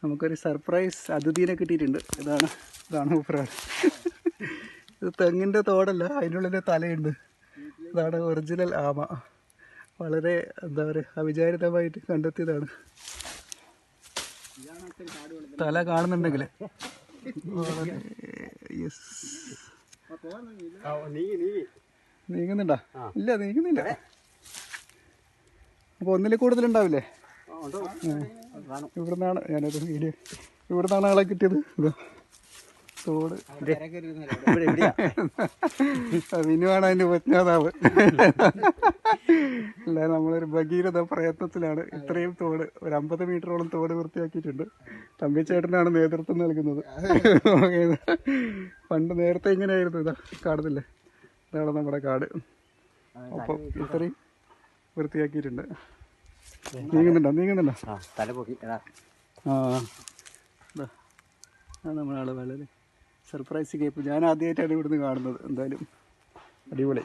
നമുക്കൊരു സർപ്രൈസ് അതിഥീനെ കിട്ടിയിട്ടുണ്ട്. ഇതാണ് മൂപ്പരാൾ. ഇത് തെങ്ങിൻ്റെ തോടല്ല, അതിനുള്ളിൽ തലയുണ്ട്. ഇതാണ് ഒറിജിനൽ ആമ. വളരെ എന്താ പറയുക, അവിചാരിതമായിട്ട് കണ്ടെത്തിയതാണ്. തല കാണുന്നുണ്ടെങ്കിൽ നീങ്ങുന്നുണ്ടോ? ഇല്ല, നീങ്ങുന്നില്ല. അപ്പോൾ ഒന്നിൽ കൂടുതലുണ്ടാവില്ലേ? ഇവിടുന്നാണ് ഞാനത് വീഡിയോ, ഇവിടുന്നാണ് ആളെ കിട്ടിയത്. തോട് മിനുവാണ് അതിൻ്റെ ഉപജ്ഞാതാവ്. അല്ല, നമ്മളൊരു ഭഗീരഥ പ്രയത്നത്തിലാണ്. ഇത്രയും തോട്, ഒരു 50 മീറ്ററോളം തോട് വൃത്തിയാക്കിയിട്ടുണ്ട്. തമ്പിച്ചേട്ടനാണ് നേതൃത്വം നൽകുന്നത്. പണ്ട് നേരത്തെ ഇങ്ങനെയായിരുന്നു. ഇതാ കാണുന്നില്ലേ, ഇതാണ് നമ്മുടെ കാട്. അപ്പം ഇത്രയും വൃത്തിയാക്കിയിട്ടുണ്ട്. നീങ്ങുന്നുണ്ടോ? ആ, നമ്മളാള് വളരെ സർപ്രൈസ് കേപ്പ്. ഞാൻ ആദ്യമായിട്ടാണ് ഇവിടുന്ന് കാണുന്നത്. എന്തായാലും അടിപൊളി.